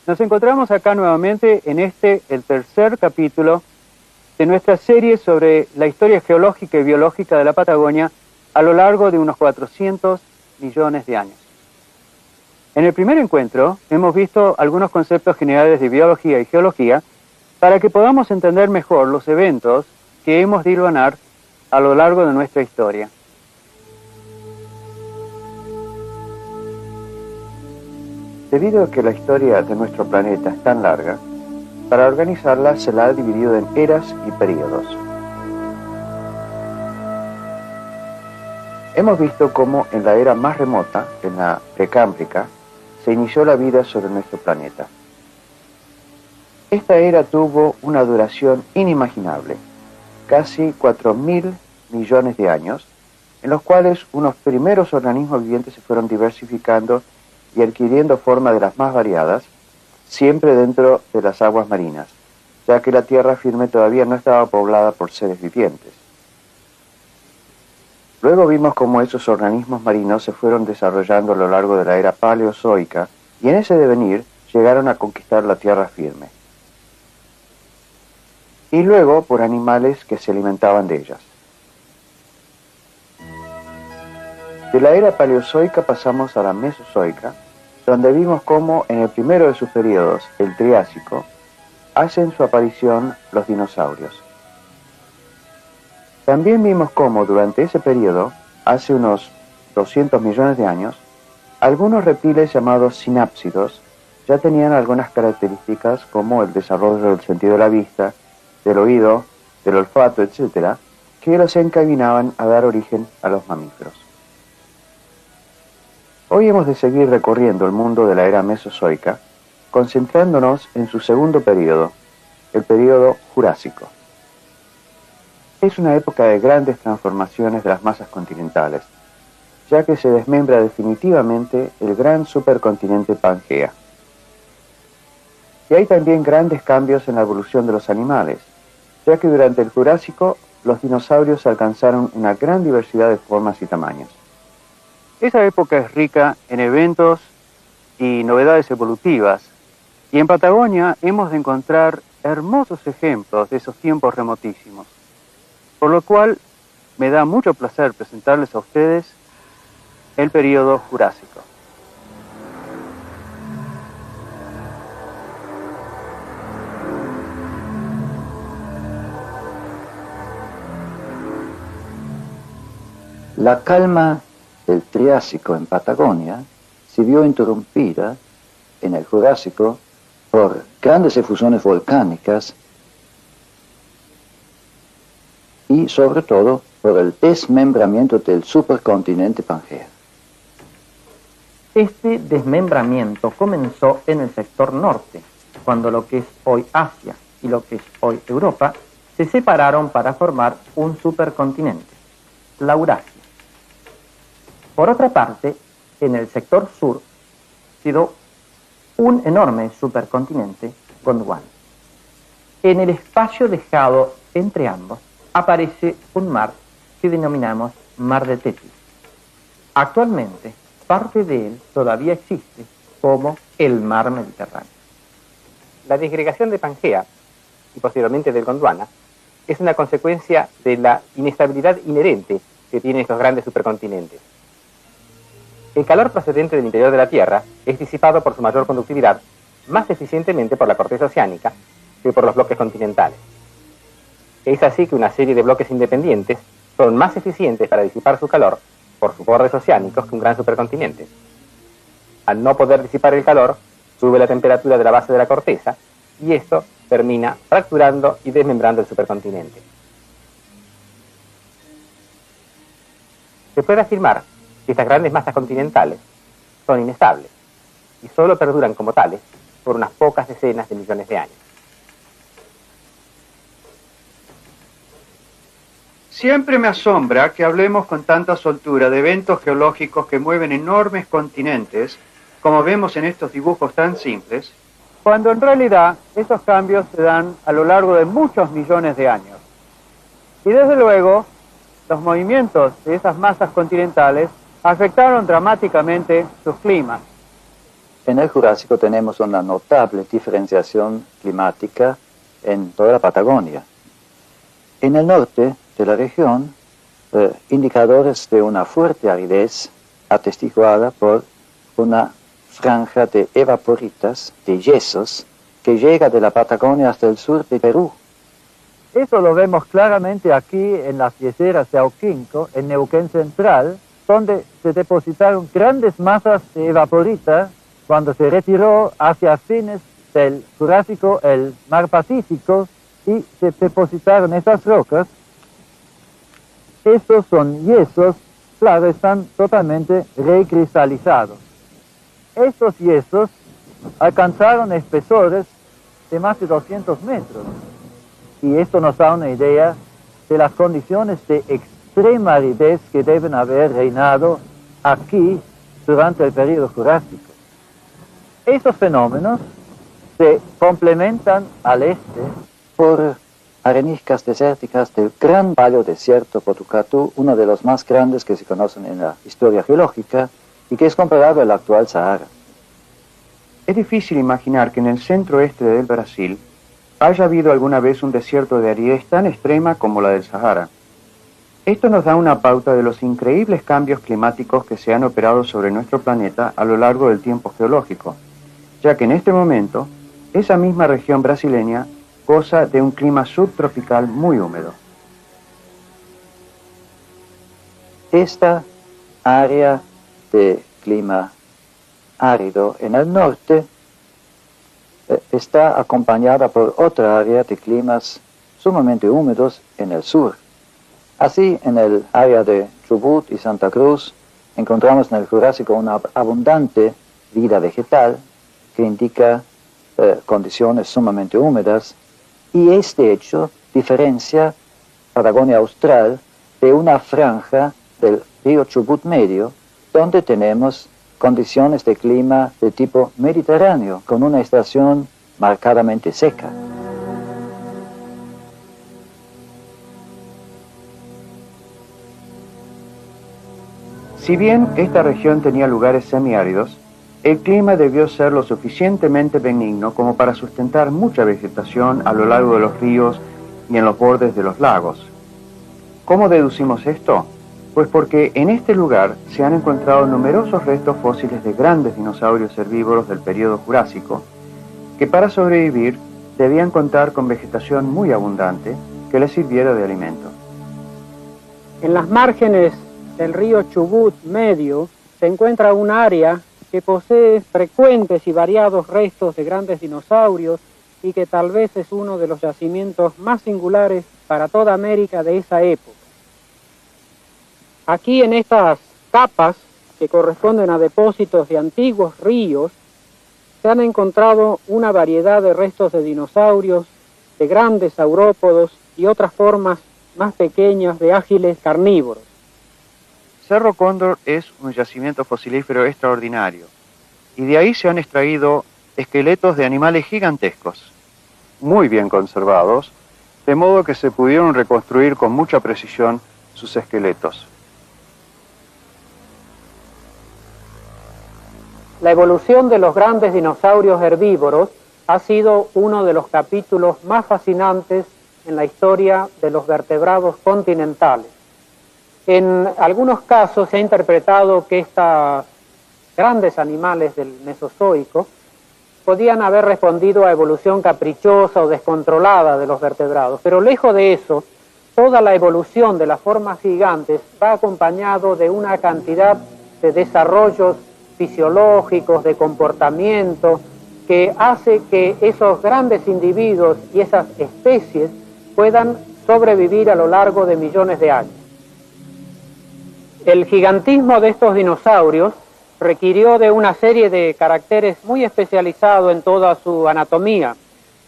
Nos encontramos acá nuevamente en el tercer capítulo de nuestra serie sobre la historia geológica y biológica de la Patagonia a lo largo de unos 400 millones de años. En el primer encuentro hemos visto algunos conceptos generales de biología y geología para que podamos entender mejor los eventos que hemos de hilvanar a lo largo de nuestra historia. Debido a que la historia de nuestro planeta es tan larga, para organizarla se la ha dividido en eras y períodos. Hemos visto cómo en la era más remota, en la precámbrica, se inició la vida sobre nuestro planeta. Esta era tuvo una duración inimaginable, casi 4.000 millones de años, en los cuales unos primeros organismos vivientes se fueron diversificando y adquiriendo forma de las más variadas, siempre dentro de las aguas marinas, ya que la tierra firme todavía no estaba poblada por seres vivientes. Luego vimos cómo esos organismos marinos se fueron desarrollando a lo largo de la era paleozoica y en ese devenir llegaron a conquistar la tierra firme. Y luego por animales que se alimentaban de ellas. De la era paleozoica pasamos a la mesozoica, donde vimos cómo en el primero de sus periodos, el Triásico, hacen su aparición los dinosaurios. También vimos cómo durante ese periodo, hace unos 200 millones de años, algunos reptiles llamados sinápsidos ya tenían algunas características como el desarrollo del sentido de la vista, del oído, del olfato, etc., que los encaminaban a dar origen a los mamíferos. Hoy hemos de seguir recorriendo el mundo de la era mesozoica, concentrándonos en su segundo periodo, el periodo Jurásico. Es una época de grandes transformaciones de las masas continentales, ya que se desmembra definitivamente el gran supercontinente Pangea. Y hay también grandes cambios en la evolución de los animales, ya que durante el Jurásico los dinosaurios alcanzaron una gran diversidad de formas y tamaños. Esa época es rica en eventos y novedades evolutivas, y en Patagonia hemos de encontrar hermosos ejemplos de esos tiempos remotísimos, por lo cual me da mucho placer presentarles a ustedes el periodo Jurásico. La calma del Triásico en Patagonia se vio interrumpida en el Jurásico por grandes efusiones volcánicas y sobre todo por el desmembramiento del supercontinente Pangea. Este desmembramiento comenzó en el sector norte, cuando lo que es hoy Asia y lo que es hoy Europa se separaron para formar un supercontinente, la Eurasia. Por otra parte, en el sector sur quedó un enorme supercontinente, Gondwana. En el espacio dejado entre ambos aparece un mar que denominamos Mar de Tetis. Actualmente, parte de él todavía existe como el Mar Mediterráneo. La disgregación de Pangea, y posteriormente del Gondwana, es una consecuencia de la inestabilidad inherente que tienen estos grandes supercontinentes. El calor procedente del interior de la Tierra es disipado por su mayor conductividad más eficientemente por la corteza oceánica que por los bloques continentales. Es así que una serie de bloques independientes son más eficientes para disipar su calor por sus bordes oceánicos que un gran supercontinente. Al no poder disipar el calor, sube la temperatura de la base de la corteza y esto termina fracturando y desmembrando el supercontinente. Se puede afirmar que estas grandes masas continentales son inestables y solo perduran como tales por unas pocas decenas de millones de años. Siempre me asombra que hablemos con tanta soltura de eventos geológicos que mueven enormes continentes, como vemos en estos dibujos tan simples, cuando en realidad estos cambios se dan a lo largo de muchos millones de años. Y desde luego, los movimientos de esas masas continentales afectaron dramáticamente sus climas. en el Jurásico tenemos una notable diferenciación climática en toda la Patagonia. En el norte de la región, indicadores de una fuerte aridez atestiguada por una franja de evaporitas, de yesos, que llega de la Patagonia hasta el sur de Perú. Eso lo vemos claramente aquí en las yeseras de Auquinco, en Neuquén Central, donde se depositaron grandes masas de evaporita cuando se retiró hacia fines del Jurásico el mar Pacífico y se depositaron esas rocas. Estos son yesos, claro, están totalmente recristalizados. Estos yesos alcanzaron espesores de más de 200 metros. Y esto nos da una idea de las condiciones de extrema aridez que deben haber reinado aquí durante el período Jurásico. Estos fenómenos se complementan al este por areniscas desérticas del gran paleodesierto Potucatú, uno de los más grandes que se conocen en la historia geológica y que es comparado al actual Sahara. Es difícil imaginar que en el centro-este del Brasil haya habido alguna vez un desierto de aridez tan extrema como la del Sahara. Esto nos da una pauta de los increíbles cambios climáticos que se han operado sobre nuestro planeta a lo largo del tiempo geológico, ya que en este momento esa misma región brasileña goza de un clima subtropical muy húmedo. Esta área de clima árido en el norte está acompañada por otra área de climas sumamente húmedos en el sur. Así, en el área de Chubut y Santa Cruz, encontramos en el Jurásico una abundante vida vegetal que indica condiciones sumamente húmedas, y este hecho diferencia Patagonia Austral de una franja del río Chubut Medio, donde tenemos condiciones de clima de tipo mediterráneo, con una estación marcadamente seca. Si bien esta región tenía lugares semiáridos, el clima debió ser lo suficientemente benigno como para sustentar mucha vegetación a lo largo de los ríos y en los bordes de los lagos. ¿Cómo deducimos esto? Pues porque en este lugar se han encontrado numerosos restos fósiles de grandes dinosaurios herbívoros del período Jurásico, que para sobrevivir debían contar con vegetación muy abundante que les sirviera de alimento. En las márgenes del río Chubut Medio se encuentra un área que posee frecuentes y variados restos de grandes dinosaurios y que tal vez es uno de los yacimientos más singulares para toda América de esa época. Aquí en estas capas, que corresponden a depósitos de antiguos ríos, se han encontrado una variedad de restos de dinosaurios, de grandes saurópodos y otras formas más pequeñas de ágiles carnívoros. Cerro Cóndor es un yacimiento fosilífero extraordinario, y de ahí se han extraído esqueletos de animales gigantescos, muy bien conservados, de modo que se pudieron reconstruir con mucha precisión sus esqueletos. La evolución de los grandes dinosaurios herbívoros ha sido uno de los capítulos más fascinantes en la historia de los vertebrados continentales. En algunos casos se ha interpretado que estos grandes animales del Mesozoico podían haber respondido a evolución caprichosa o descontrolada de los vertebrados, pero lejos de eso, toda la evolución de las formas gigantes va acompañado de una cantidad de desarrollos fisiológicos, de comportamiento, que hace que esos grandes individuos y esas especies puedan sobrevivir a lo largo de millones de años. El gigantismo de estos dinosaurios requirió de una serie de caracteres muy especializados en toda su anatomía,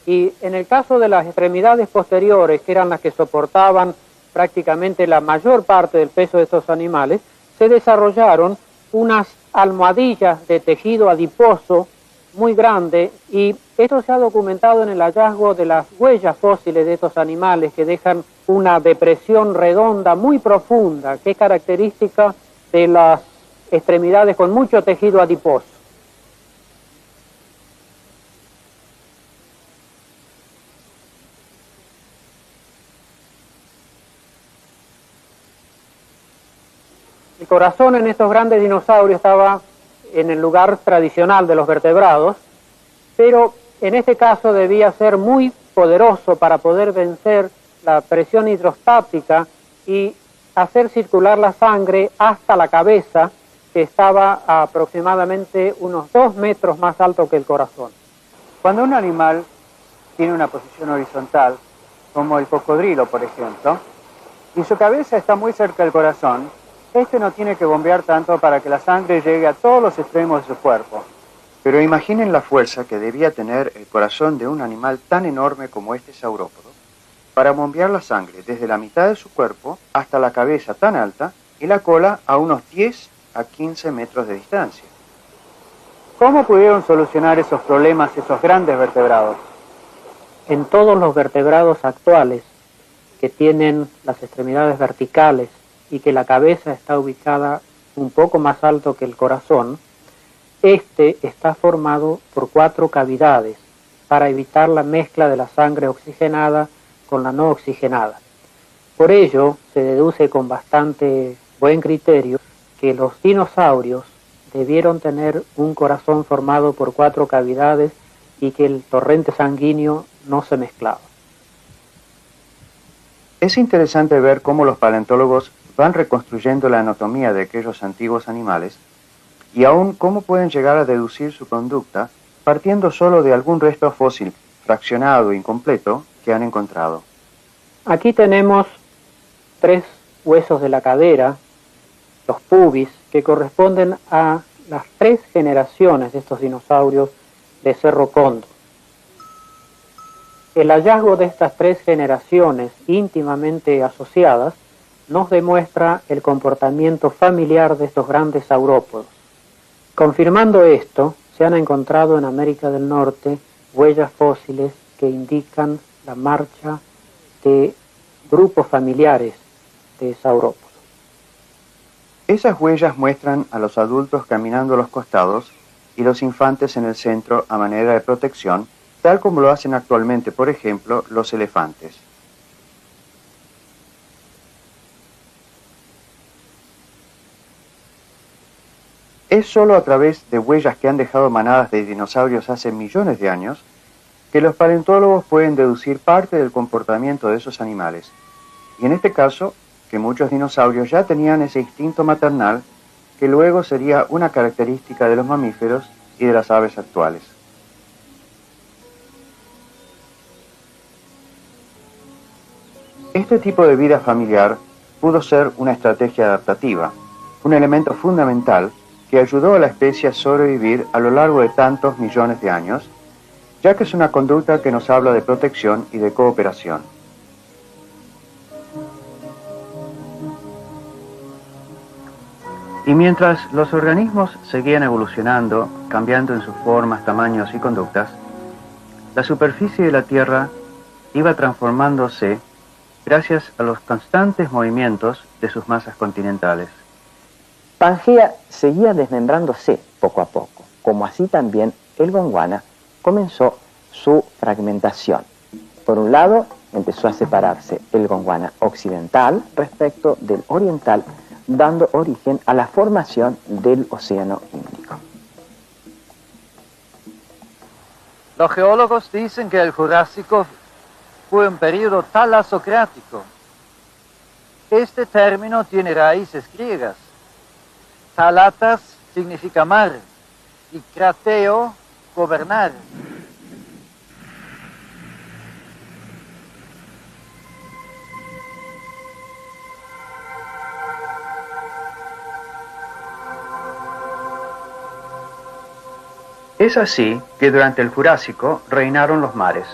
y en el caso de las extremidades posteriores, que eran las que soportaban prácticamente la mayor parte del peso de estos animales, se desarrollaron unas almohadillas de tejido adiposo muy grande, y esto se ha documentado en el hallazgo de las huellas fósiles de estos animales, que dejan una depresión redonda muy profunda, que es característica de las extremidades con mucho tejido adiposo. El corazón en estos grandes dinosaurios estaba en el lugar tradicional de los vertebrados, pero en este caso debía ser muy poderoso para poder vencer la presión hidrostática y hacer circular la sangre hasta la cabeza, que estaba a aproximadamente unos 2 metros más alto que el corazón. Cuando un animal tiene una posición horizontal, como el cocodrilo, por ejemplo, y su cabeza está muy cerca del corazón, este no tiene que bombear tanto para que la sangre llegue a todos los extremos de su cuerpo. Pero imaginen la fuerza que debía tener el corazón de un animal tan enorme como este saurópodo para bombear la sangre desde la mitad de su cuerpo hasta la cabeza tan alta y la cola a unos 10 a 15 metros de distancia. ¿Cómo pudieron solucionar esos problemas esos grandes vertebrados? En todos los vertebrados actuales que tienen las extremidades verticales y que la cabeza está ubicada un poco más alto que el corazón, este está formado por 4 cavidades para evitar la mezcla de la sangre oxigenada con la no oxigenada. Por ello, se deduce con bastante buen criterio que los dinosaurios debieron tener un corazón formado por 4 cavidades y que el torrente sanguíneo no se mezclaba. Es interesante ver cómo los paleontólogos van reconstruyendo la anatomía de aquellos antiguos animales y aún cómo pueden llegar a deducir su conducta partiendo solo de algún resto fósil, fraccionado e incompleto, que han encontrado. Aquí tenemos 3 huesos de la cadera, los pubis, que corresponden a las 3 generaciones de estos dinosaurios de Cerro Condo. El hallazgo de estas 3 generaciones íntimamente asociadas nos demuestra el comportamiento familiar de estos grandes saurópodos. Confirmando esto, se han encontrado en América del Norte huellas fósiles que indican la marcha de grupos familiares de saurópodos. Esas huellas muestran a los adultos caminando a los costados y los infantes en el centro a manera de protección, tal como lo hacen actualmente, por ejemplo, los elefantes. Es solo a través de huellas que han dejado manadas de dinosaurios hace millones de años que los paleontólogos pueden deducir parte del comportamiento de esos animales. Y en este caso, que muchos dinosaurios ya tenían ese instinto maternal que luego sería una característica de los mamíferos y de las aves actuales. Este tipo de vida familiar pudo ser una estrategia adaptativa, un elemento fundamental que ayudó a la especie a sobrevivir a lo largo de tantos millones de años, ya que es una conducta que nos habla de protección y de cooperación. Y mientras los organismos seguían evolucionando, cambiando en sus formas, tamaños y conductas, la superficie de la Tierra iba transformándose gracias a los constantes movimientos de sus masas continentales. Pangea seguía desmembrándose poco a poco, como así también el Gondwana comenzó su fragmentación. Por un lado, empezó a separarse el Gondwana occidental respecto del oriental, dando origen a la formación del Océano Índico. Los geólogos dicen que el Jurásico fue un periodo talasocrático. Este término tiene raíces griegas. Talatas significa mar y krateo, gobernar. Es así que durante el Jurásico reinaron los mares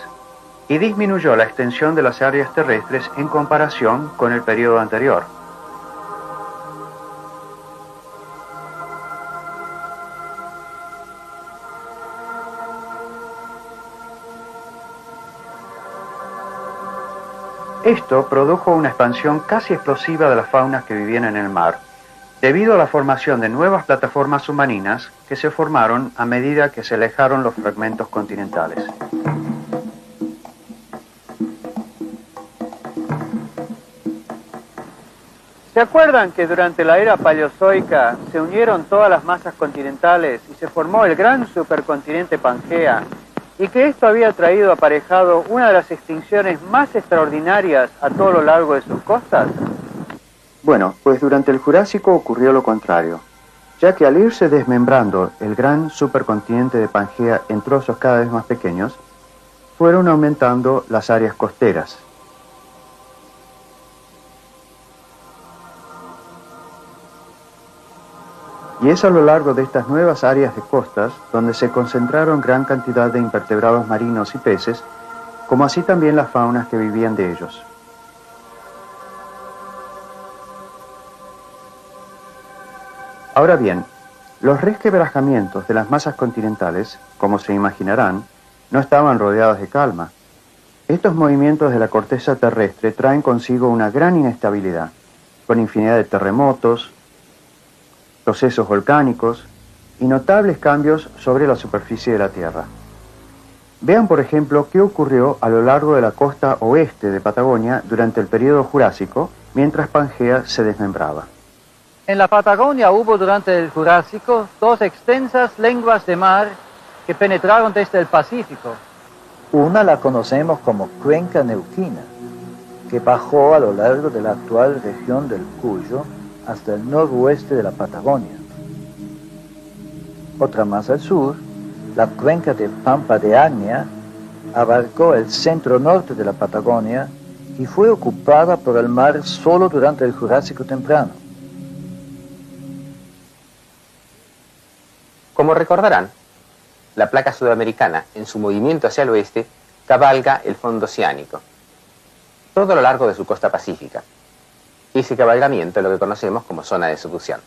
y disminuyó la extensión de las áreas terrestres en comparación con el periodo anterior. Esto produjo una expansión casi explosiva de las faunas que vivían en el mar, debido a la formación de nuevas plataformas submarinas que se formaron a medida que se alejaron los fragmentos continentales. ¿Se acuerdan que durante la era paleozoica se unieron todas las masas continentales y se formó el gran supercontinente Pangea? Y que esto había traído aparejado una de las extinciones más extraordinarias a todo lo largo de sus costas. Bueno, pues durante el Jurásico ocurrió lo contrario, ya que al irse desmembrando el gran supercontinente de Pangea en trozos cada vez más pequeños, fueron aumentando las áreas costeras. Y es a lo largo de estas nuevas áreas de costas donde se concentraron gran cantidad de invertebrados marinos y peces, como así también las faunas que vivían de ellos. Ahora bien, los resquebrajamientos de las masas continentales, como se imaginarán, no estaban rodeados de calma. Estos movimientos de la corteza terrestre traen consigo una gran inestabilidad, con infinidad de terremotos, procesos volcánicos y notables cambios sobre la superficie de la Tierra. Vean, por ejemplo, qué ocurrió a lo largo de la costa oeste de Patagonia durante el período Jurásico, mientras Pangea se desmembraba. En la Patagonia hubo durante el Jurásico dos extensas lenguas de mar que penetraron desde el Pacífico. Una la conocemos como Cuenca Neuquina, que bajó a lo largo de la actual región del Cuyo hasta el noroeste de la Patagonia. Otra más al sur, la cuenca de Pampa de Agnia, abarcó el centro norte de la Patagonia y fue ocupada por el mar solo durante el Jurásico temprano. Como recordarán, la placa sudamericana, en su movimiento hacia el oeste, cabalga el fondo oceánico, todo a lo largo de su costa pacífica. Ese cabalgamiento es lo que conocemos como zona de subducción.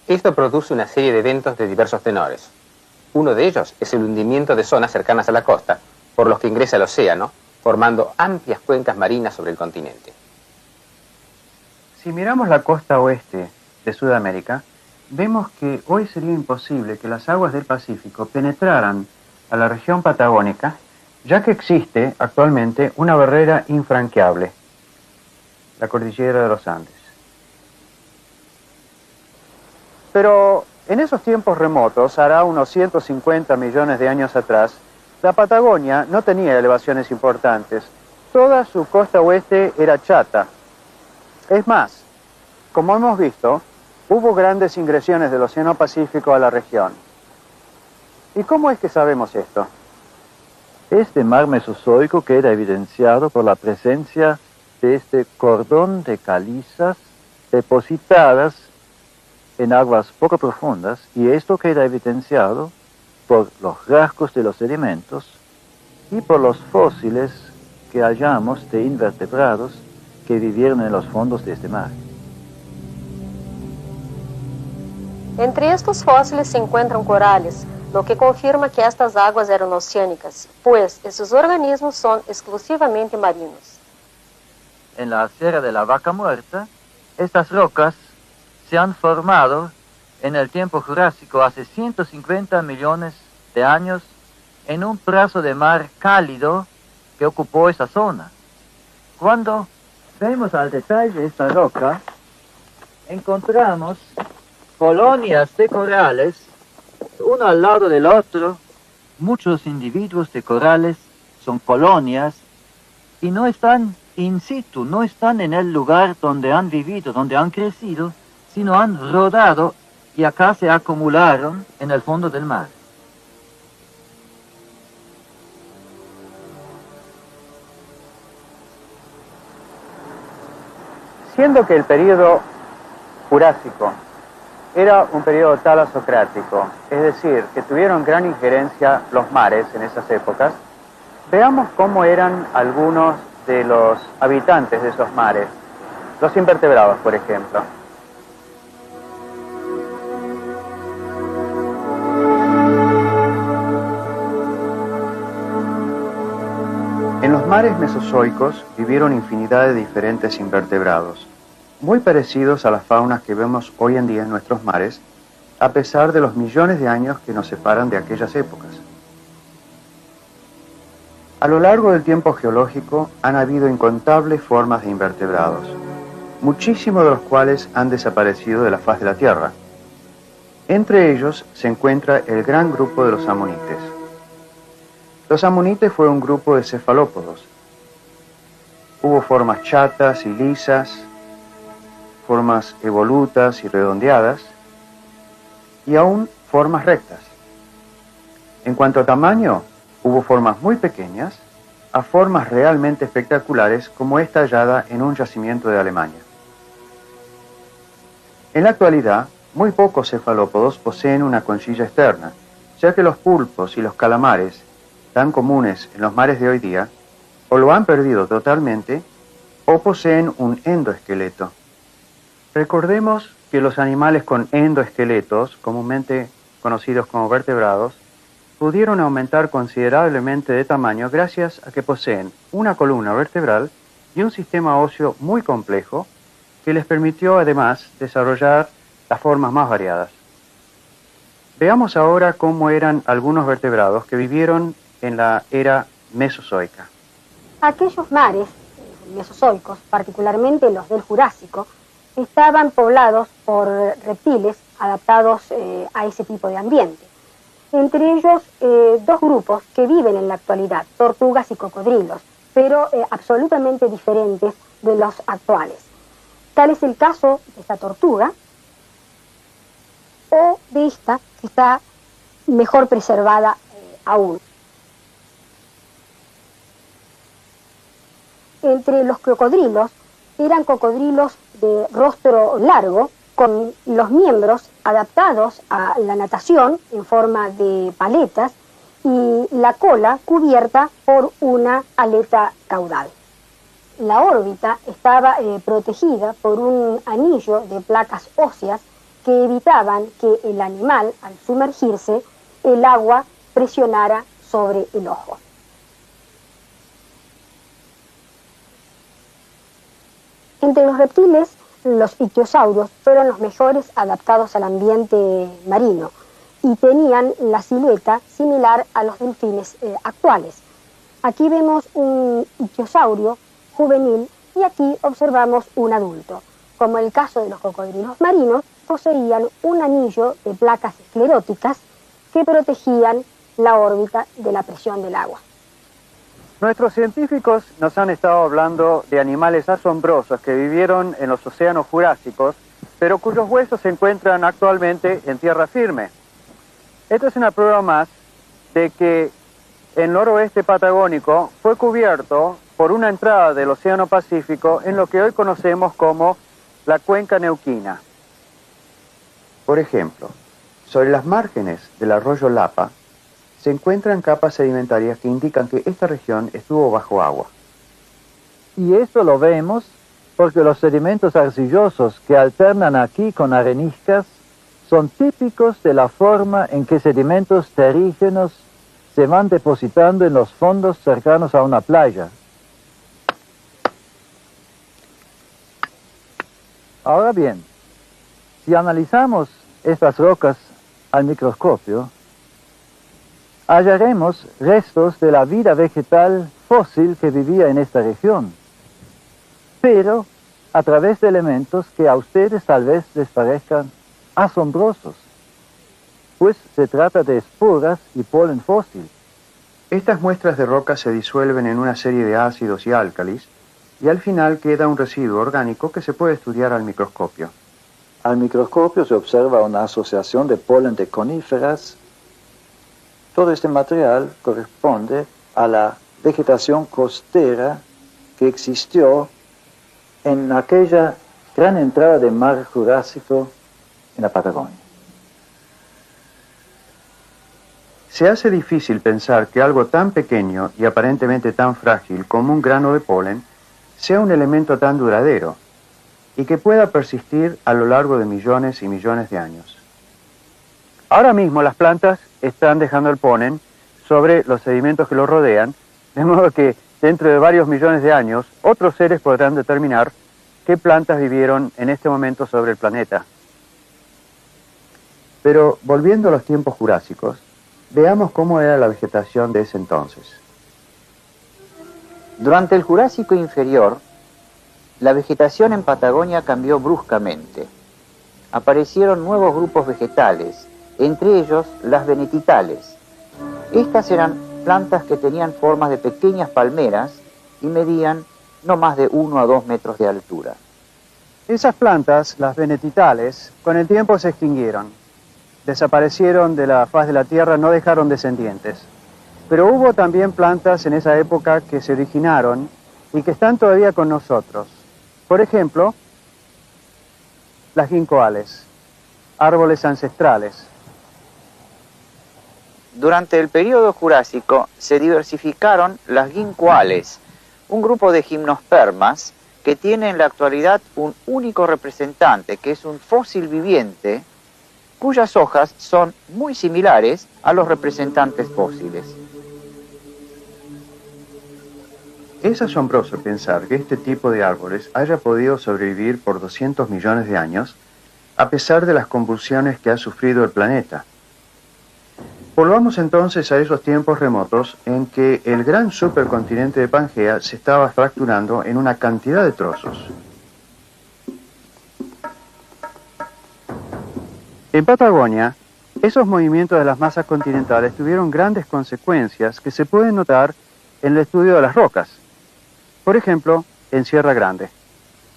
Esto produce una serie de eventos de diversos tenores. Uno de ellos es el hundimiento de zonas cercanas a la costa, por los que ingresa el océano, formando amplias cuencas marinas sobre el continente. Si miramos la costa oeste de Sudamérica, vemos que hoy sería imposible que las aguas del Pacífico penetraran a la región patagónica, ya que existe actualmente una barrera infranqueable, la cordillera de los Andes. Pero en esos tiempos remotos, hará unos 150 millones de años atrás, la Patagonia no tenía elevaciones importantes. Toda su costa oeste era chata. Es más, como hemos visto, hubo grandes ingresiones del Océano Pacífico a la región. ¿Y cómo es que sabemos esto? Este mar mesozoico queda evidenciado por la presencia de este cordón de calizas depositadas en aguas poco profundas, y esto queda evidenciado por los rasgos de los sedimentos y por los fósiles que hallamos de invertebrados que vivieron en los fondos de este mar. Entre estos fósiles se encuentran corales, lo que confirma que estas aguas eran oceánicas, pues estos organismos son exclusivamente marinos. En la Sierra de la Vaca Muerta, estas rocas se han formado en el tiempo Jurásico hace 150 millones de años en un brazo de mar cálido que ocupó esa zona. Cuando vemos al detalle esta roca, encontramos colonias de corales, uno al lado del otro. Muchos individuos de corales son colonias y no están in situ, no están en el lugar donde han vivido, donde han crecido, sino han rodado y acá se acumularon en el fondo del mar. Siendo que el período Jurásico era un periodo talasocrático, es decir, que tuvieron gran injerencia los mares en esas épocas, veamos cómo eran algunos de los habitantes de esos mares, los invertebrados, por ejemplo. En los mares mesozoicos vivieron infinidad de diferentes invertebrados, muy parecidos a las faunas que vemos hoy en día en nuestros mares, a pesar de los millones de años que nos separan de aquellas épocas. A lo largo del tiempo geológico han habido incontables formas de invertebrados, muchísimos de los cuales han desaparecido de la faz de la Tierra. Entre ellos se encuentra el gran grupo de los amonites. Los amonites fue un grupo de cefalópodos. Hubo formas chatas y lisas, formas evolutas y redondeadas, y aún formas rectas. En cuanto a tamaño, hubo formas muy pequeñas a formas realmente espectaculares como esta hallada en un yacimiento de Alemania. En la actualidad, muy pocos cefalópodos poseen una conchilla externa, ya que los pulpos y los calamares, tan comunes en los mares de hoy día, o lo han perdido totalmente o poseen un endoesqueleto. Recordemos que los animales con endoesqueletos, comúnmente conocidos como vertebrados, pudieron aumentar considerablemente de tamaño gracias a que poseen una columna vertebral y un sistema óseo muy complejo que les permitió además desarrollar las formas más variadas. Veamos ahora cómo eran algunos vertebrados que vivieron en la era mesozoica. Aquellos mares mesozoicos, particularmente los del Jurásico, estaban poblados por reptiles adaptados a ese tipo de ambiente. Entre ellos, dos grupos que viven en la actualidad, tortugas y cocodrilos, pero absolutamente diferentes de los actuales. Tal es el caso de esta tortuga, o de esta que está mejor preservada aún. Entre los cocodrilos, eran cocodrilos de rostro largo, con los miembros adaptados a la natación en forma de paletas y la cola cubierta por una aleta caudal. La órbita estaba protegida por un anillo de placas óseas que evitaban que el animal, al sumergirse, el agua presionara sobre el ojo. Entre los reptiles, los ictiosaurios fueron los mejores adaptados al ambiente marino y tenían la silueta similar a los delfines actuales. Aquí vemos un ictiosaurio juvenil y aquí observamos un adulto. Como el caso de los cocodrilos marinos, poseían un anillo de placas escleróticas que protegían la órbita de la presión del agua. Nuestros científicos nos han estado hablando de animales asombrosos que vivieron en los océanos jurásicos, pero cuyos huesos se encuentran actualmente en tierra firme. Esta es una prueba más de que el noroeste patagónico fue cubierto por una entrada del Océano Pacífico en lo que hoy conocemos como la cuenca neuquina. Por ejemplo, sobre las márgenes del arroyo Lapa, se encuentran capas sedimentarias que indican que esta región estuvo bajo agua. Y esto lo vemos porque los sedimentos arcillosos que alternan aquí con areniscas son típicos de la forma en que sedimentos terrígenos se van depositando en los fondos cercanos a una playa. Ahora bien, si analizamos estas rocas al microscopio, hallaremos restos de la vida vegetal fósil que vivía en esta región, pero a través de elementos que a ustedes tal vez les parezcan asombrosos, pues se trata de esporas y polen fósil. Estas muestras de roca se disuelven en una serie de ácidos y álcalis, y al final queda un residuo orgánico que se puede estudiar al microscopio. Al microscopio se observa una asociación de polen de coníferas. Todo este material corresponde a la vegetación costera que existió en aquella gran entrada de mar Jurásico en la Patagonia. Se hace difícil pensar que algo tan pequeño y aparentemente tan frágil como un grano de polen sea un elemento tan duradero y que pueda persistir a lo largo de millones y millones de años. Ahora mismo las plantas están dejando el polen sobre los sedimentos que los rodean, de modo que dentro de varios millones de años otros seres podrán determinar qué plantas vivieron en este momento sobre el planeta. Pero volviendo a los tiempos jurásicos, veamos cómo era la vegetación de ese entonces. Durante el Jurásico inferior, la vegetación en Patagonia cambió bruscamente. Aparecieron nuevos grupos vegetales, entre ellos las venetitales. Estas eran plantas que tenían formas de pequeñas palmeras y medían no más de 1 a 2 metros de altura. Esas plantas, las venetitales, con el tiempo se extinguieron. Desaparecieron de la faz de la tierra, no dejaron descendientes. Pero hubo también plantas en esa época que se originaron y que están todavía con nosotros. Por ejemplo, las ginkgoales, árboles ancestrales. Durante el período Jurásico se diversificaron las ginkgoales, un grupo de gimnospermas que tiene en la actualidad un único representante, que es un fósil viviente, cuyas hojas son muy similares a los representantes fósiles. Es asombroso pensar que este tipo de árboles haya podido sobrevivir por 200 millones de años, a pesar de las convulsiones que ha sufrido el planeta. Volvamos entonces a esos tiempos remotos en que el gran supercontinente de Pangea se estaba fracturando en una cantidad de trozos. En Patagonia, esos movimientos de las masas continentales tuvieron grandes consecuencias que se pueden notar en el estudio de las rocas. Por ejemplo, en Sierra Grande.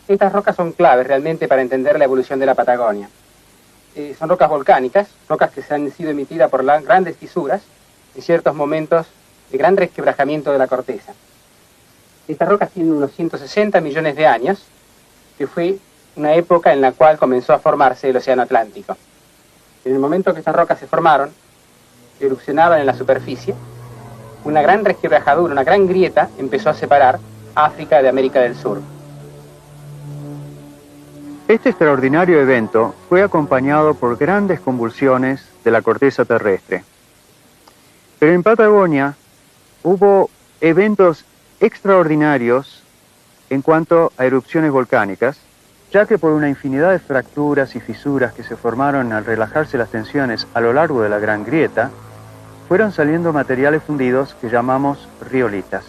Estas rocas son claves realmente para entender la evolución de la Patagonia. Son rocas volcánicas, rocas que se han sido emitidas por grandes fisuras en ciertos momentos de gran resquebrajamiento de la corteza. Estas rocas tienen unos 160 millones de años, que fue una época en la cual comenzó a formarse el Océano Atlántico. En el momento que estas rocas se formaron, erupcionaban en la superficie, una gran resquebrajadura, una gran grieta empezó a separar África de América del Sur. Este extraordinario evento fue acompañado por grandes convulsiones de la corteza terrestre. Pero en Patagonia hubo eventos extraordinarios en cuanto a erupciones volcánicas, ya que por una infinidad de fracturas y fisuras que se formaron al relajarse las tensiones a lo largo de la gran grieta, fueron saliendo materiales fundidos que llamamos riolitas.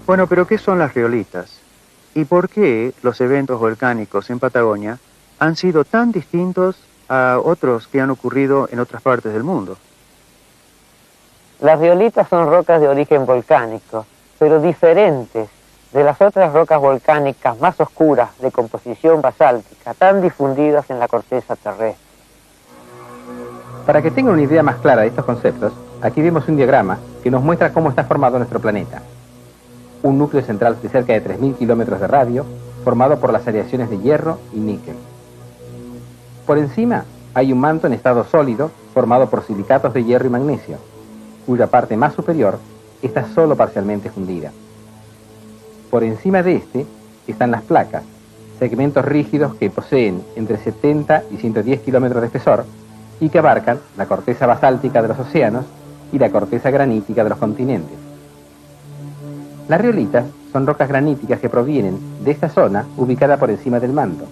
Bueno, pero ¿qué son las riolitas? ¿Y por qué los eventos volcánicos en Patagonia han sido tan distintos a otros que han ocurrido en otras partes del mundo? Las riolitas son rocas de origen volcánico, pero diferentes de las otras rocas volcánicas más oscuras de composición basáltica, tan difundidas en la corteza terrestre. Para que tengan una idea más clara de estos conceptos, aquí vemos un diagrama que nos muestra cómo está formado nuestro planeta. Un núcleo central de cerca de 3.000 kilómetros de radio, formado por las aleaciones de hierro y níquel. Por encima hay un manto en estado sólido, formado por silicatos de hierro y magnesio, cuya parte más superior está solo parcialmente fundida. Por encima de este están las placas, segmentos rígidos que poseen entre 70 y 110 kilómetros de espesor y que abarcan la corteza basáltica de los océanos y la corteza granítica de los continentes. Las riolitas son rocas graníticas que provienen de esta zona ubicada por encima del manto.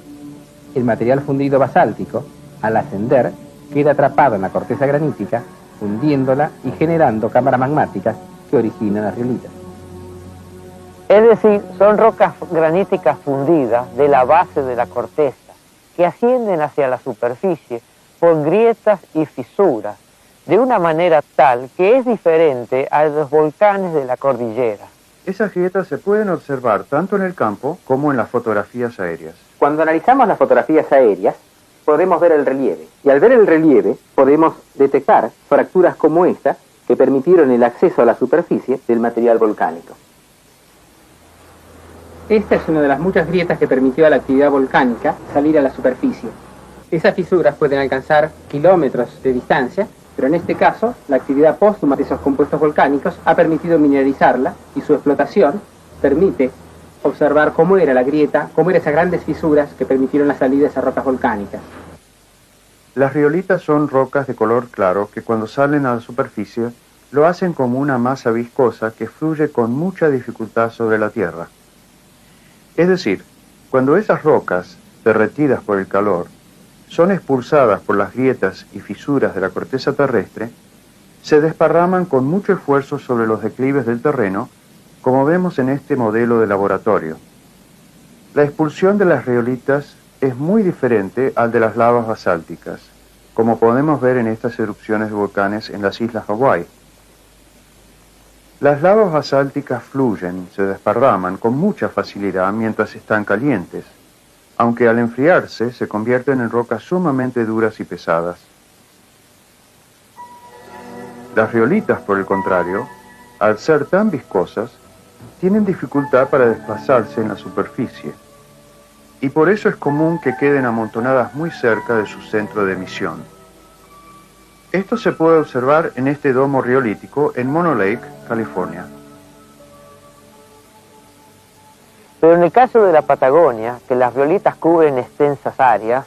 El material fundido basáltico, al ascender, queda atrapado en la corteza granítica, hundiéndola y generando cámaras magmáticas que originan las riolitas. Es decir, son rocas graníticas fundidas de la base de la corteza, que ascienden hacia la superficie por grietas y fisuras, de una manera tal que es diferente a los volcanes de la cordillera. Esas grietas se pueden observar tanto en el campo como en las fotografías aéreas. Cuando analizamos las fotografías aéreas, podemos ver el relieve. Y al ver el relieve, podemos detectar fracturas como esta, que permitieron el acceso a la superficie del material volcánico. Esta es una de las muchas grietas que permitió a la actividad volcánica salir a la superficie. Esas fisuras pueden alcanzar kilómetros de distancia, pero en este caso, la actividad póstuma de esos compuestos volcánicos ha permitido mineralizarla y su explotación permite observar cómo era la grieta, cómo eran esas grandes fisuras que permitieron la salida de esas rocas volcánicas. Las riolitas son rocas de color claro que cuando salen a la superficie lo hacen como una masa viscosa que fluye con mucha dificultad sobre la tierra. Es decir, cuando esas rocas, derretidas por el calor, son expulsadas por las grietas y fisuras de la corteza terrestre, se desparraman con mucho esfuerzo sobre los declives del terreno, como vemos en este modelo de laboratorio. La expulsión de las riolitas es muy diferente al de las lavas basálticas, como podemos ver en estas erupciones de volcanes en las islas Hawái. Las lavas basálticas fluyen, se desparraman con mucha facilidad mientras están calientes, aunque al enfriarse se convierten en rocas sumamente duras y pesadas. Las riolitas, por el contrario, al ser tan viscosas, tienen dificultad para desplazarse en la superficie, y por eso es común que queden amontonadas muy cerca de su centro de emisión. Esto se puede observar en este domo riolítico en Mono Lake, California. Pero en el caso de la Patagonia, que las riolitas cubren extensas áreas,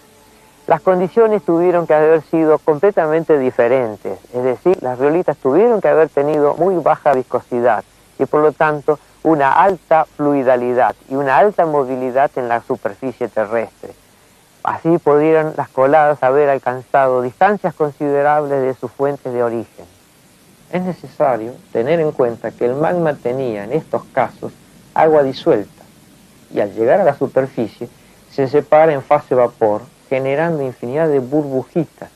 las condiciones tuvieron que haber sido completamente diferentes. Es decir, las riolitas tuvieron que haber tenido muy baja viscosidad y por lo tanto una alta fluidalidad y una alta movilidad en la superficie terrestre. Así pudieron las coladas haber alcanzado distancias considerables de sus fuentes de origen. Es necesario tener en cuenta que el magma tenía en estos casos agua disuelta y al llegar a la superficie se separa en fase vapor, generando infinidad de burbujitas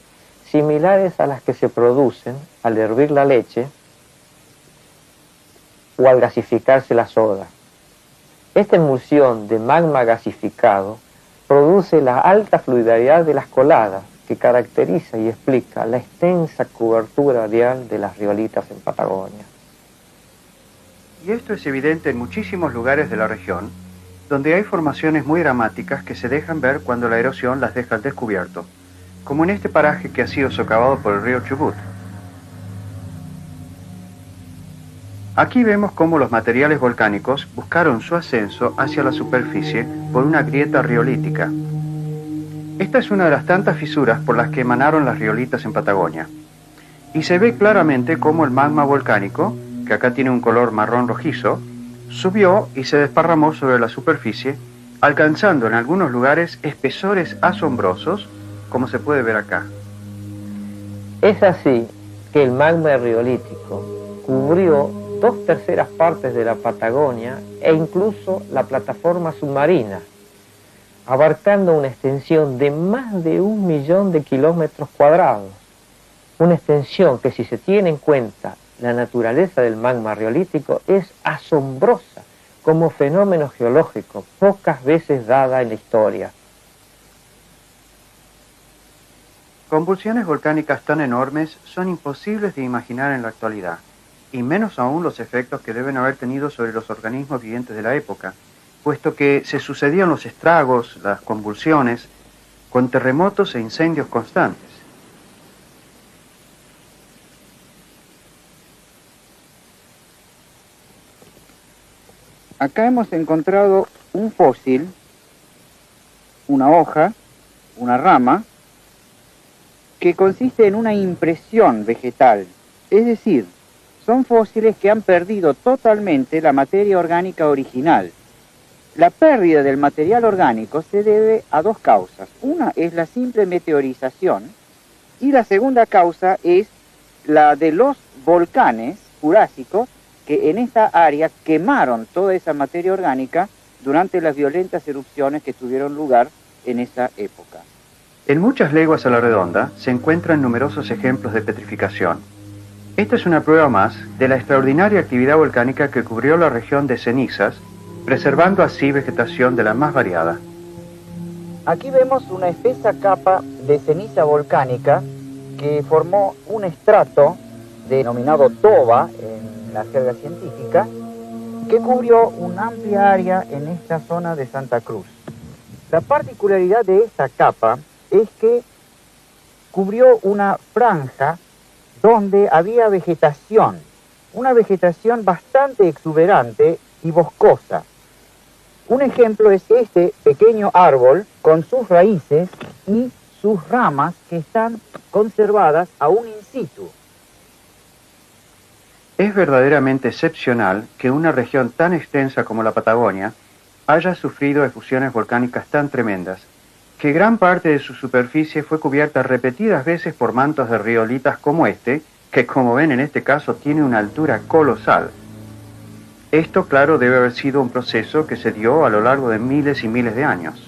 similares a las que se producen al hervir la leche o al gasificarse la soda. Esta emulsión de magma gasificado produce la alta fluidalidad de las coladas que caracteriza y explica la extensa cobertura radial de las riolitas en Patagonia. Y esto es evidente en muchísimos lugares de la región, donde hay formaciones muy dramáticas que se dejan ver cuando la erosión las deja al descubierto, como en este paraje que ha sido socavado por el río Chubut. Aquí vemos cómo los materiales volcánicos buscaron su ascenso hacia la superficie por una grieta riolítica. Esta es una de las tantas fisuras por las que emanaron las riolitas en Patagonia. Y se ve claramente cómo el magma volcánico, que acá tiene un color marrón rojizo, subió y se desparramó sobre la superficie, alcanzando en algunos lugares espesores asombrosos, como se puede ver acá. Es así que el magma riolítico cubrió 2/3 partes de la Patagonia e incluso la plataforma submarina, abarcando una extensión de más de 1 millón de kilómetros cuadrados. Una extensión que, si se tiene en cuenta la naturaleza del magma riolítico, es asombrosa como fenómeno geológico, pocas veces dada en la historia. Convulsiones volcánicas tan enormes son imposibles de imaginar en la actualidad, y menos aún los efectos que deben haber tenido sobre los organismos vivientes de la época, puesto que se sucedían los estragos, las convulsiones, con terremotos e incendios constantes. Acá hemos encontrado un fósil, una hoja, una rama, que consiste en una impresión vegetal, es decir, son fósiles que han perdido totalmente la materia orgánica original. La pérdida del material orgánico se debe a dos causas. Una es la simple meteorización y la segunda causa es la de los volcanes jurásicos que en esta área quemaron toda esa materia orgánica durante las violentas erupciones que tuvieron lugar en esa época. En muchas leguas a la redonda se encuentran numerosos ejemplos de petrificación. Esta es una prueba más de la extraordinaria actividad volcánica que cubrió la región de cenizas, preservando así vegetación de la más variada. Aquí vemos una espesa capa de ceniza volcánica que formó un estrato denominado toba en la jerga científica, que cubrió una amplia área en esta zona de Santa Cruz. La particularidad de esta capa es que cubrió una franja donde había vegetación, una vegetación bastante exuberante y boscosa. Un ejemplo es este pequeño árbol con sus raíces y sus ramas que están conservadas aún in situ. Es verdaderamente excepcional que una región tan extensa como la Patagonia haya sufrido efusiones volcánicas tan tremendas, que gran parte de su superficie fue cubierta repetidas veces por mantos de riolitas como este, que como ven en este caso tiene una altura colosal. Esto, claro, debe haber sido un proceso que se dio a lo largo de miles y miles de años.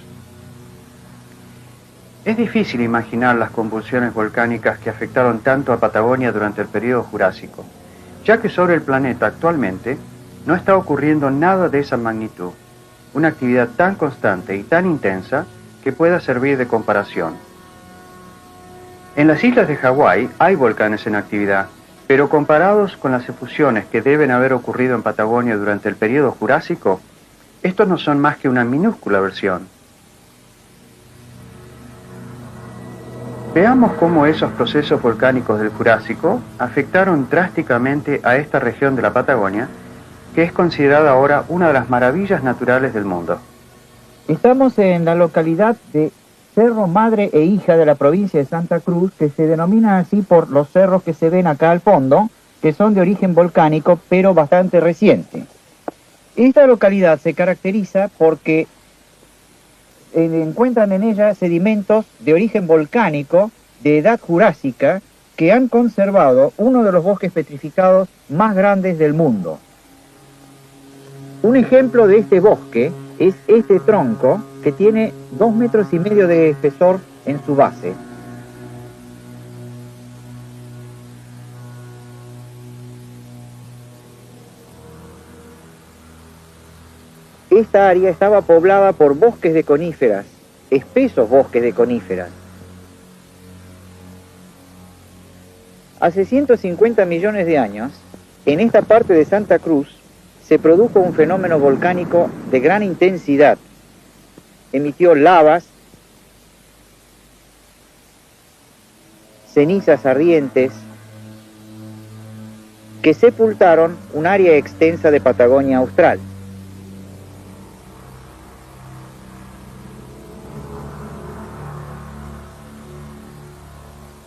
Es difícil imaginar las convulsiones volcánicas que afectaron tanto a Patagonia durante el período Jurásico, ya que sobre el planeta actualmente no está ocurriendo nada de esa magnitud, una actividad tan constante y tan intensa que pueda servir de comparación. En las islas de Hawái hay volcanes en actividad, pero comparados con las efusiones que deben haber ocurrido en Patagonia durante el período Jurásico, estos no son más que una minúscula versión. Veamos cómo esos procesos volcánicos del Jurásico afectaron drásticamente a esta región de la Patagonia, que es considerada ahora una de las maravillas naturales del mundo. Estamos en la localidad de Cerro Madre e Hija de la provincia de Santa Cruz, que se denomina así por los cerros que se ven acá al fondo, que son de origen volcánico, pero bastante reciente. Esta localidad se caracteriza porque encuentran en ella sedimentos de origen volcánico de edad jurásica que han conservado uno de los bosques petrificados más grandes del mundo. Un ejemplo de este bosque es este tronco que tiene 2,5 metros de espesor en su base. Esta área estaba poblada por bosques de coníferas, espesos bosques de coníferas. Hace 150 millones de años, en esta parte de Santa Cruz, se produjo un fenómeno volcánico de gran intensidad. Emitió lavas, cenizas ardientes, que sepultaron un área extensa de Patagonia Austral.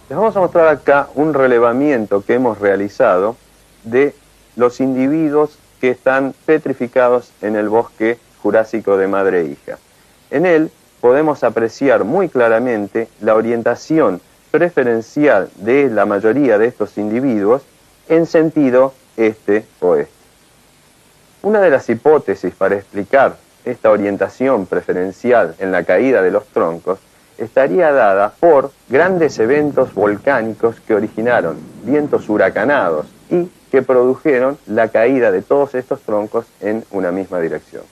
Les vamos a mostrar acá un relevamiento que hemos realizado de los individuos que están petrificados en el bosque Jurásico de Madre e Hija. En él podemos apreciar muy claramente la orientación preferencial de la mayoría de estos individuos en sentido este-oeste. Una de las hipótesis para explicar esta orientación preferencial en la caída de los troncos estaría dada por grandes eventos volcánicos que originaron vientos huracanados y que produjeron la caída de todos estos troncos en una misma dirección.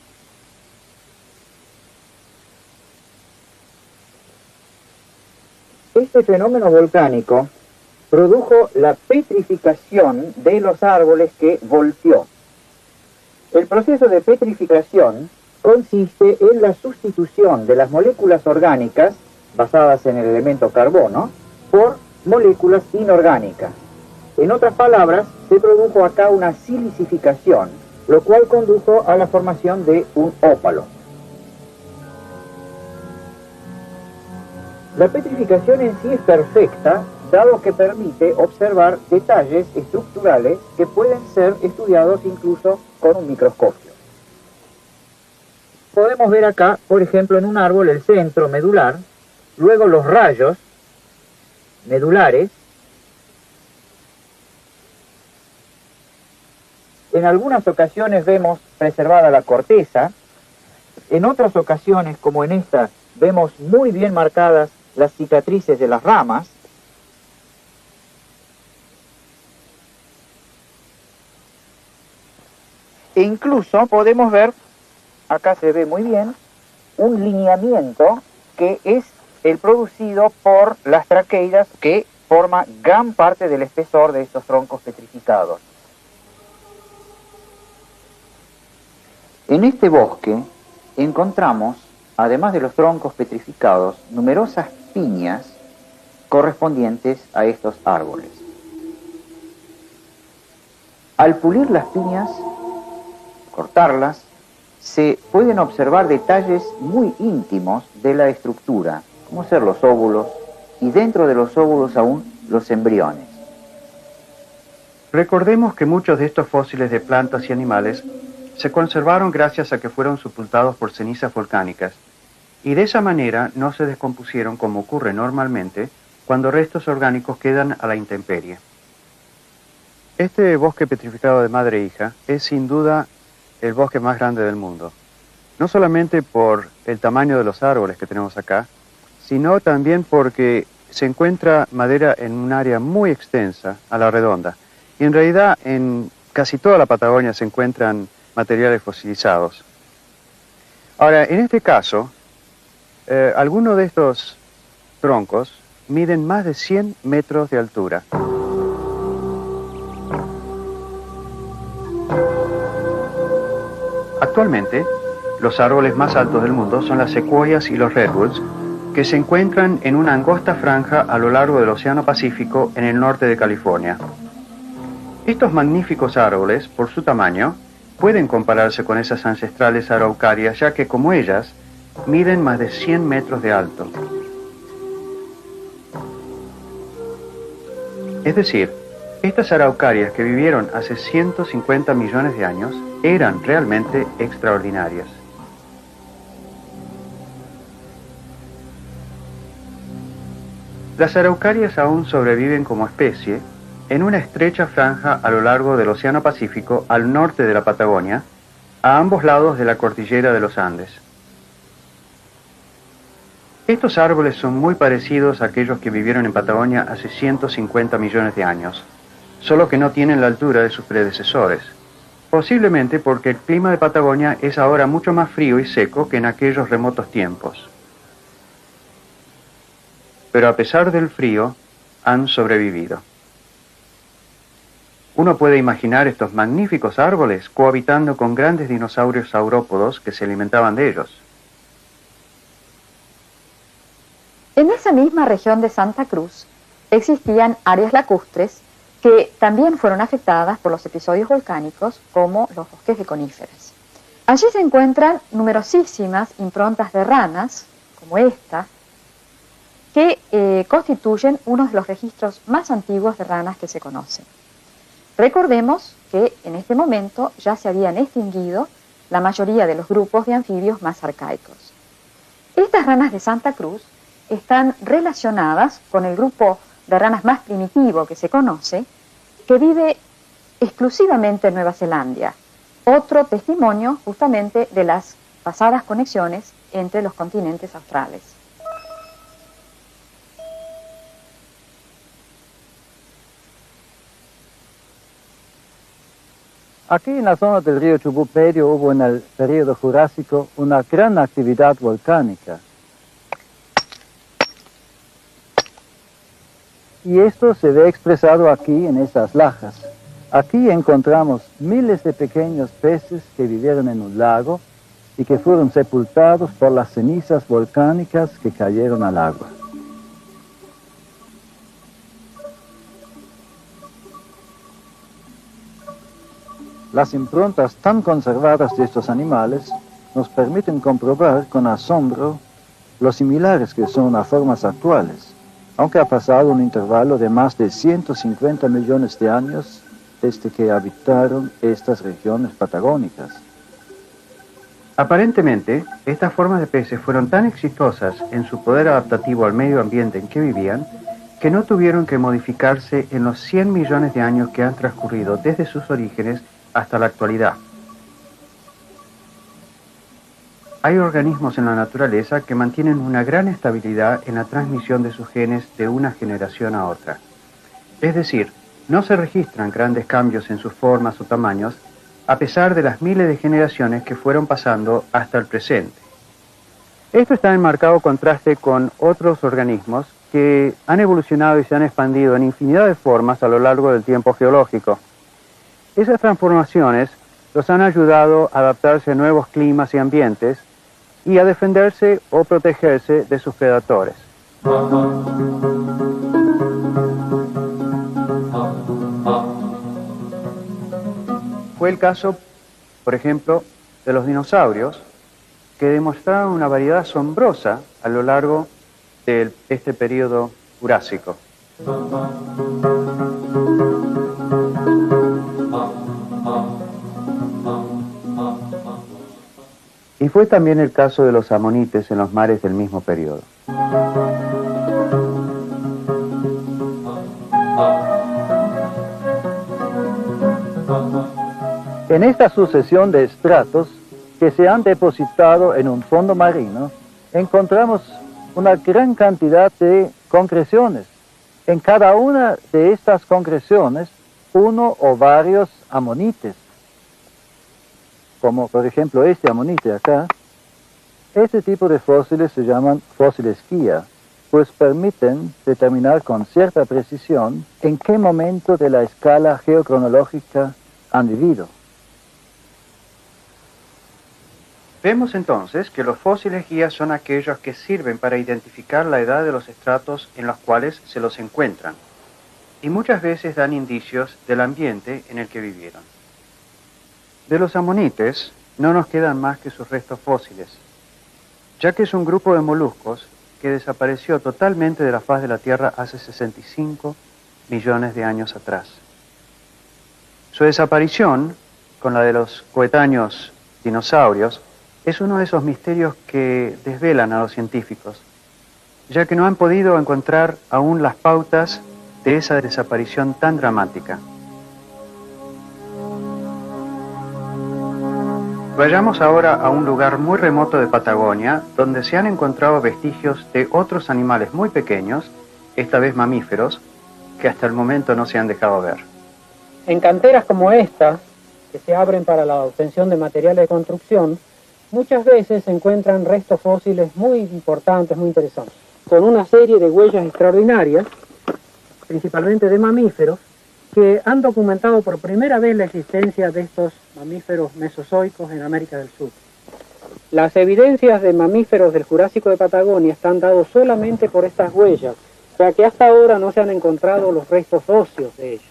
Este fenómeno volcánico produjo la petrificación de los árboles que volteó. El proceso de petrificación consiste en la sustitución de las moléculas orgánicas basadas en el elemento carbono por moléculas inorgánicas. En otras palabras, se produjo acá una silicificación, lo cual condujo a la formación de un ópalo. La petrificación en sí es perfecta, dado que permite observar detalles estructurales que pueden ser estudiados incluso con un microscopio. Podemos ver acá, por ejemplo, en un árbol el centro medular, luego los rayos medulares. En algunas ocasiones vemos preservada la corteza, en otras ocasiones, como en esta, vemos muy bien marcadas las cicatrices de las ramas. E incluso podemos ver, acá se ve muy bien, un lineamiento que es el producido por las traqueidas que forma gran parte del espesor de estos troncos petrificados. En este bosque encontramos, además de los troncos petrificados, numerosas piñas correspondientes a estos árboles. Al pulir las piñas, cortarlas, se pueden observar detalles muy íntimos de la estructura, como ser los óvulos, y dentro de los óvulos aún los embriones. Recordemos que muchos de estos fósiles de plantas y animales se conservaron gracias a que fueron sepultados por cenizas volcánicas, y de esa manera no se descompusieron como ocurre normalmente cuando restos orgánicos quedan a la intemperie. Este bosque petrificado de Madre e Hija es sin duda el bosque más grande del mundo. No solamente por el tamaño de los árboles que tenemos acá, sino también porque se encuentra madera en un área muy extensa a la redonda. Y en realidad en casi toda la Patagonia se encuentran materiales fosilizados. Ahora, en este caso, algunos de estos troncos miden más de 100 metros de altura. Actualmente, los árboles más altos del mundo son las secuoyas y los redwoods, que se encuentran en una angosta franja a lo largo del Océano Pacífico en el norte de California. Estos magníficos árboles, por su tamaño, pueden compararse con esas ancestrales araucarias, ya que, como ellas, miden más de 100 metros de alto. Es decir, estas araucarias que vivieron hace 150 millones de años eran realmente extraordinarias. Las araucarias aún sobreviven como especie en una estrecha franja a lo largo del Océano Pacífico al norte de la Patagonia, a ambos lados de la cordillera de los Andes. Estos árboles son muy parecidos a aquellos que vivieron en Patagonia hace 150 millones de años, solo que no tienen la altura de sus predecesores, posiblemente porque el clima de Patagonia es ahora mucho más frío y seco que en aquellos remotos tiempos. Pero a pesar del frío, han sobrevivido. Uno puede imaginar estos magníficos árboles cohabitando con grandes dinosaurios saurópodos que se alimentaban de ellos. En esa misma región de Santa Cruz existían áreas lacustres que también fueron afectadas por los episodios volcánicos, como los bosques de coníferas. Allí se encuentran numerosísimas improntas de ranas, como esta, que constituyen uno de los registros más antiguos de ranas que se conocen. Recordemos que en este momento ya se habían extinguido la mayoría de los grupos de anfibios más arcaicos. Estas ranas de Santa Cruz están relacionadas con el grupo de ranas más primitivo que se conoce, que vive exclusivamente en Nueva Zelanda, otro testimonio justamente de las pasadas conexiones entre los continentes australes. Aquí en la zona del río Chubut Medio hubo en el periodo Jurásico una gran actividad volcánica. Y esto se ve expresado aquí en estas lajas. Aquí encontramos miles de pequeños peces que vivieron en un lago y que fueron sepultados por las cenizas volcánicas que cayeron al agua. Las improntas tan conservadas de estos animales nos permiten comprobar con asombro lo similares que son a formas actuales, aunque ha pasado un intervalo de más de 150 millones de años desde que habitaron estas regiones patagónicas. Aparentemente, estas formas de peces fueron tan exitosas en su poder adaptativo al medio ambiente en que vivían, que no tuvieron que modificarse en los 100 millones de años que han transcurrido desde sus orígenes hasta la actualidad. Hay organismos en la naturaleza que mantienen una gran estabilidad en la transmisión de sus genes de una generación a otra. Es decir, no se registran grandes cambios en sus formas o tamaños, a pesar de las miles de generaciones que fueron pasando hasta el presente. Esto está en marcado contraste con otros organismos que han evolucionado y se han expandido en infinidad de formas a lo largo del tiempo geológico. Esas transformaciones los han ayudado a adaptarse a nuevos climas y ambientes y a defenderse o protegerse de sus predadores. Fue el caso, por ejemplo, de los dinosaurios, que demostraron una variedad asombrosa a lo largo de este periodo Jurásico. Y fue también el caso de los amonites en los mares del mismo periodo. En esta sucesión de estratos que se han depositado en un fondo marino, encontramos una gran cantidad de concreciones. En cada una de estas concreciones, uno o varios amonites, como por ejemplo este amonite acá. Este tipo de fósiles se llaman fósiles guía, pues permiten determinar con cierta precisión en qué momento de la escala geocronológica han vivido. Vemos entonces que los fósiles guía son aquellos que sirven para identificar la edad de los estratos en los cuales se los encuentran, y muchas veces dan indicios del ambiente en el que vivieron. De los amonites no nos quedan más que sus restos fósiles, ya que es un grupo de moluscos que desapareció totalmente de la faz de la Tierra hace 65 millones de años atrás. Su desaparición, con la de los coetáneos dinosaurios, es uno de esos misterios que desvelan a los científicos, ya que no han podido encontrar aún las pautas de esa desaparición tan dramática. Vayamos ahora a un lugar muy remoto de Patagonia, donde se han encontrado vestigios de otros animales muy pequeños, esta vez mamíferos, que hasta el momento no se han dejado ver. En canteras como esta, que se abren para la obtención de materiales de construcción, muchas veces se encuentran restos fósiles muy importantes, muy interesantes, con una serie de huellas extraordinarias, principalmente de mamíferos, que han documentado por primera vez la existencia de estos mamíferos mesozoicos en América del Sur. Las evidencias de mamíferos del Jurásico de Patagonia están dados solamente por estas huellas, ya que hasta ahora no se han encontrado los restos óseos de ellos.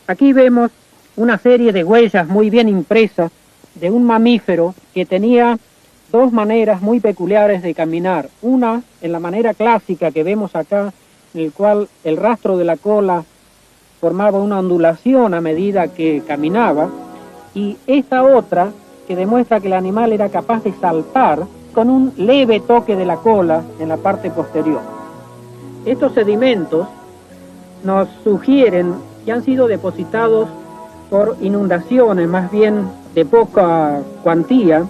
Aquí vemos una serie de huellas muy bien impresas de un mamífero que tenía dos maneras muy peculiares de caminar. Una en la manera clásica que vemos acá, en el cual el rastro de la cola formaba una ondulación a medida que caminaba, y esta otra que demuestra que el animal era capaz de saltar con un leve toque de la cola en la parte posterior. Estos sedimentos nos sugieren que han sido depositados por inundaciones, más bien de poca cuantía,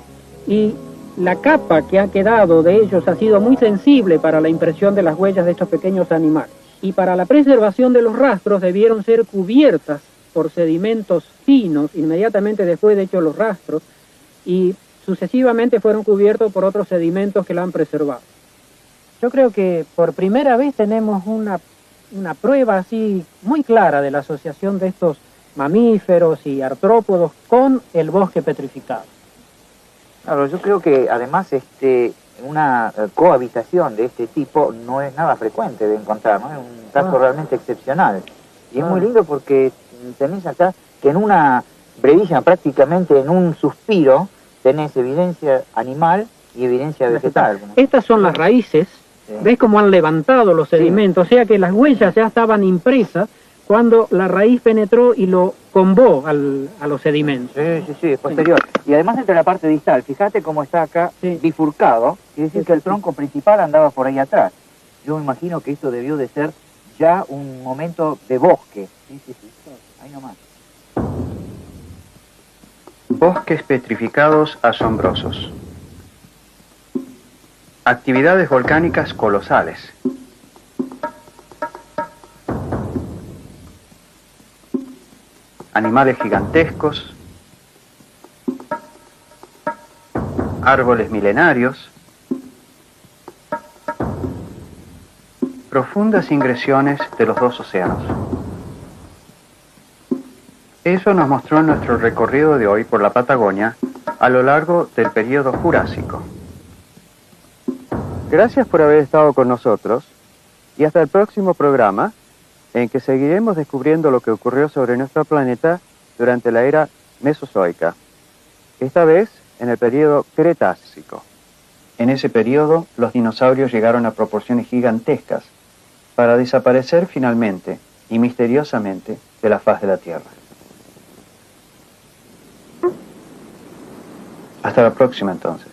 y la capa que ha quedado de ellos ha sido muy sensible para la impresión de las huellas de estos pequeños animales. Y para la preservación de los rastros debieron ser cubiertas por sedimentos finos inmediatamente después de hechos los rastros, y sucesivamente fueron cubiertos por otros sedimentos que la han preservado. Yo creo que por primera vez tenemos una prueba así muy clara de la asociación de estos mamíferos y artrópodos con el bosque petrificado. Claro, yo creo que además una cohabitación de este tipo no es nada frecuente de encontrar, ¿no? Es un caso realmente excepcional. Y es muy lindo porque tenés acá que en una brevísima, prácticamente en un suspiro, tenés evidencia animal y evidencia vegetal. Estas son las raíces, sí. ¿Ves cómo han levantado los sedimentos? Sí. O sea que las huellas ya estaban impresas cuando la raíz penetró y lo combó a los sedimentos. Sí, es posterior. Sí. Y además entre la parte distal, fíjate cómo está acá bifurcado, quiere decir que el tronco principal andaba por ahí atrás. Yo me imagino que esto debió de ser ya un momento de bosque. Sí, ahí nomás. Bosques petrificados asombrosos. Actividades volcánicas colosales. Animales gigantescos. Árboles milenarios. Profundas ingresiones de los dos océanos. Eso nos mostró nuestro recorrido de hoy por la Patagonia a lo largo del período Jurásico. Gracias por haber estado con nosotros y hasta el próximo programa en que seguiremos descubriendo lo que ocurrió sobre nuestro planeta durante la era Mesozoica, esta vez en el período Cretácico. En ese periodo, los dinosaurios llegaron a proporciones gigantescas para desaparecer finalmente y misteriosamente de la faz de la Tierra. Hasta la próxima entonces.